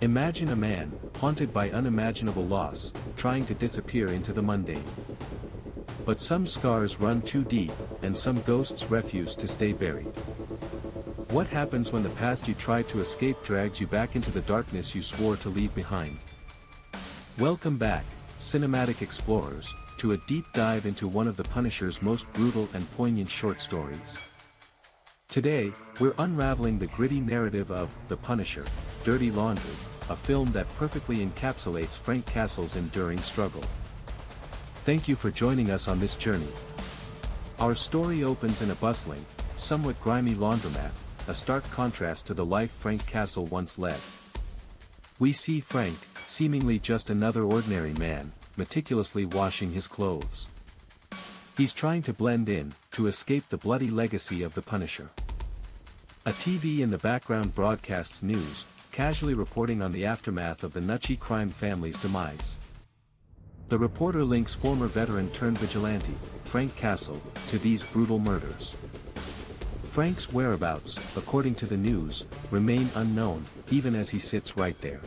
Imagine a man, haunted by unimaginable loss, trying to disappear into the mundane. But some scars run too deep, and some ghosts refuse to stay buried. What happens when the past you tried to escape drags you back into the darkness you swore to leave behind? Welcome back, cinematic explorers, to a deep dive into one of the Punisher's most brutal and poignant short stories. Today, we're unraveling the gritty narrative of The Punisher, Dirty Laundry, a film that perfectly encapsulates Frank Castle's enduring struggle. Thank you for joining us on this journey. Our story opens in a bustling, somewhat grimy laundromat, a stark contrast to the life Frank Castle once led. We see Frank, seemingly just another ordinary man, meticulously washing his clothes. He's trying to blend in, to escape the bloody legacy of the Punisher. A TV in the background broadcasts news, casually reporting on the aftermath of the Nucci crime family's demise. The reporter links former veteran-turned-vigilante, Frank Castle, to these brutal murders. Frank's whereabouts, according to the news, remain unknown, even as he sits right there.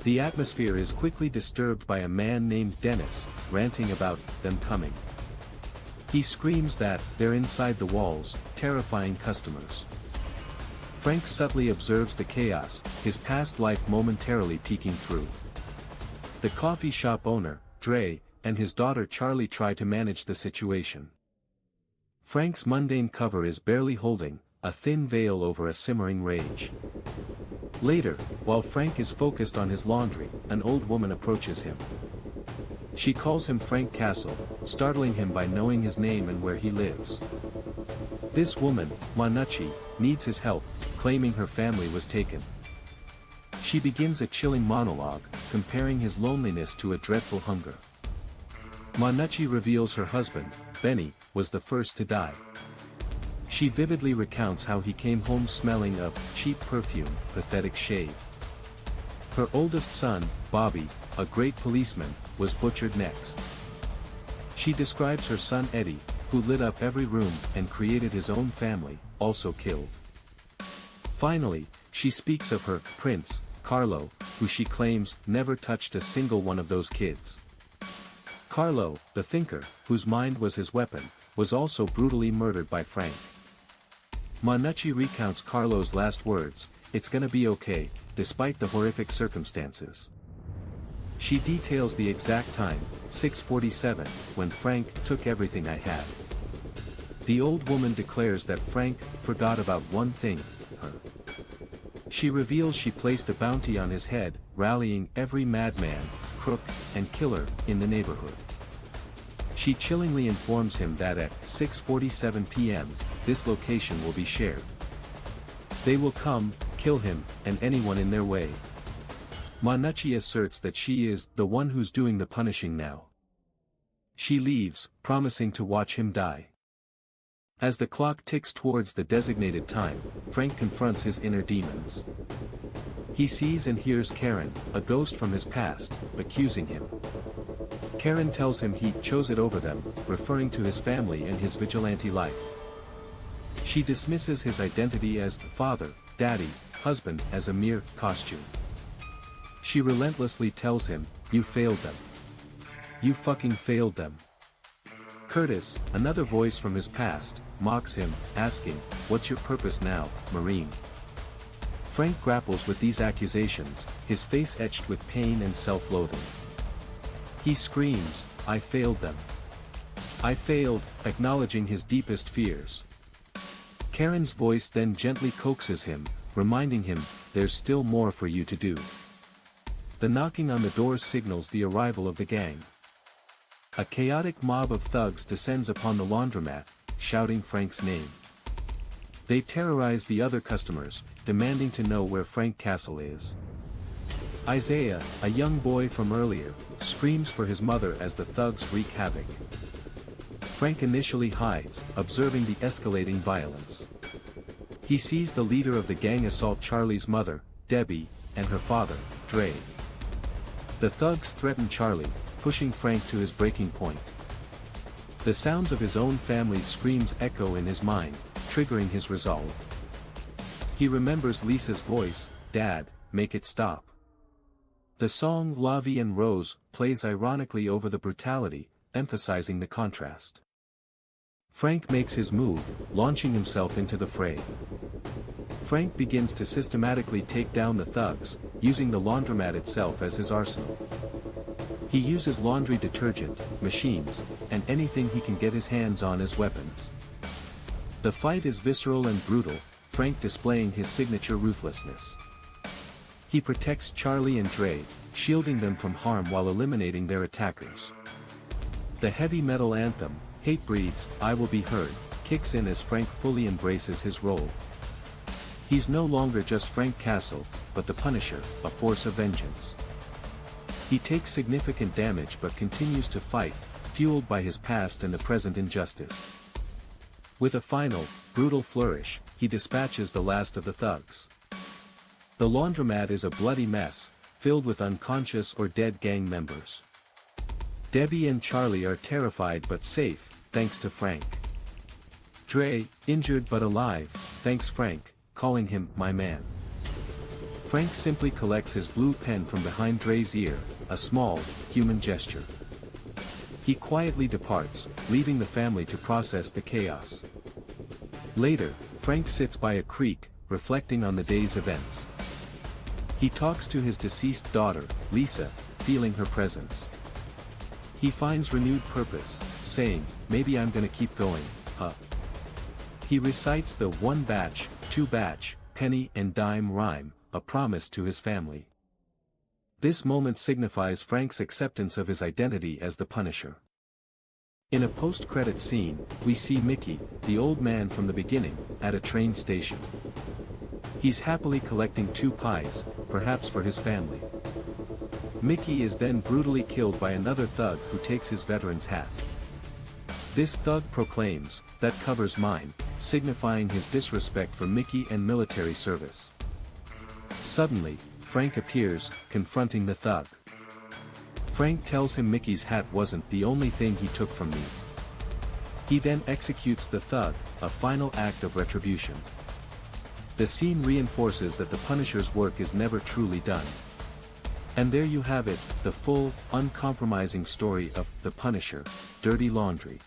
The atmosphere is quickly disturbed by a man named Dennis, ranting about them coming. He screams that they're inside the walls, terrifying customers. Frank subtly observes the chaos, his past life momentarily peeking through. The coffee shop owner, Dre, and his daughter Charlie try to manage the situation. Frank's mundane cover is barely holding, a thin veil over a simmering rage. Later, while Frank is focused on his laundry, an old woman approaches him. She calls him Frank Castle, startling him by knowing his name and where he lives. This woman, Ma Nucci, needs his help, claiming her family was taken. She begins a chilling monologue, comparing his loneliness to a dreadful hunger. Ma Nucci reveals her husband, Benny, was the first to die. She vividly recounts how he came home smelling of cheap perfume, pathetic shade. Her oldest son, Bobby, a great policeman, was butchered next. She describes her son Eddie, who lit up every room and created his own family, also killed. Finally, she speaks of her prince, Carlo, who she claims never touched a single one of those kids. Carlo, the thinker, whose mind was his weapon, was also brutally murdered by Frank. Ma Nucci recounts Carlo's last words, "It's gonna be okay," despite the horrific circumstances. She details the exact time, 6:47, when Frank took everything I had. The old woman declares that Frank forgot about one thing, her. She reveals she placed a bounty on his head, rallying every madman, crook, and killer in the neighborhood. She chillingly informs him that at 6:47 p.m., this location will be shared. They will come, kill him, and anyone in their way. Ma Nucci asserts that she is the one who's doing the punishing now. She leaves, promising to watch him die. As the clock ticks towards the designated time, Frank confronts his inner demons. He sees and hears Karen, a ghost from his past, accusing him. Karen tells him he chose it over them, referring to his family and his vigilante life. She dismisses his identity as father, daddy, husband as a mere costume. She relentlessly tells him, "You failed them. You fucking failed them." Curtis, another voice from his past, mocks him, asking, "What's your purpose now, Marine?" Frank grapples with these accusations, his face etched with pain and self-loathing. He screams, "I failed them. I failed," acknowledging his deepest fears. Karen's voice then gently coaxes him, reminding him, "There's still more for you to do." The knocking on the door signals the arrival of the gang. A chaotic mob of thugs descends upon the laundromat, shouting Frank's name. They terrorize the other customers, demanding to know where Frank Castle is. Isaiah, a young boy from earlier, screams for his mother as the thugs wreak havoc. Frank initially hides, observing the escalating violence. He sees the leader of the gang assault Charlie's mother, Debbie, and her father, Dre. The thugs threaten Charlie, pushing Frank to his breaking point. The sounds of his own family's screams echo in his mind, triggering his resolve. He remembers Lisa's voice, "Dad, make it stop. The song La Vie en Rose plays ironically over the brutality, emphasizing the contrast. Frank makes his move, launching himself into the fray. Frank begins to systematically take down the thugs, using the laundromat itself as his arsenal. He uses laundry detergent, machines, and anything he can get his hands on as weapons. The fight is visceral and brutal, Frank displaying his signature ruthlessness. He protects Charlie and Dre, shielding them from harm while eliminating their attackers. The heavy metal anthem, Hate Breeds, I Will Be Heard, kicks in as Frank fully embraces his role. He's no longer just Frank Castle, but the Punisher, a force of vengeance. He takes significant damage but continues to fight, fueled by his past and the present injustice. With a final, brutal flourish, he dispatches the last of the thugs. The laundromat is a bloody mess, filled with unconscious or dead gang members. Debbie and Charlie are terrified but safe, thanks to Frank. Dre, injured but alive, thanks Frank, calling him my man. Frank simply collects his blue pen from behind Dre's ear, a small, human gesture. He quietly departs, leaving the family to process the chaos. Later, Frank sits by a creek, reflecting on the day's events. He talks to his deceased daughter, Lisa, feeling her presence. He finds renewed purpose, saying, maybe I'm gonna keep going, huh? He recites the one batch, two batch, penny and dime rhyme, a promise to his family. This moment signifies Frank's acceptance of his identity as the Punisher. In a post-credit scene, we see Mickey, the old man from the beginning, at a train station. He's happily collecting 2 pies, perhaps for his family. Mickey is then brutally killed by another thug who takes his veteran's hat. This thug proclaims, "That covers mine," signifying his disrespect for Mickey and military service. Suddenly, Frank appears, confronting the thug. Frank tells him Mickey's hat wasn't the only thing he took from me. He then executes the thug, a final act of retribution. The scene reinforces that the Punisher's work is never truly done. And there you have it, the full, uncompromising story of The Punisher, Dirty Laundry.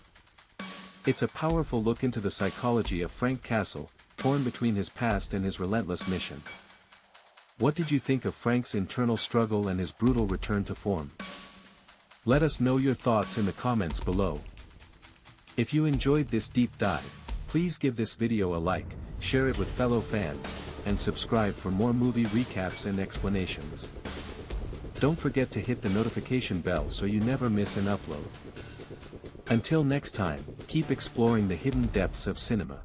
It's a powerful look into the psychology of Frank Castle, torn between his past and his relentless mission. What did you think of Frank's internal struggle and his brutal return to form? Let us know your thoughts in the comments below. If you enjoyed this deep dive, please give this video a like, share it with fellow fans, and subscribe for more movie recaps and explanations. Don't forget to hit the notification bell so you never miss an upload. Until next time, keep exploring the hidden depths of cinema.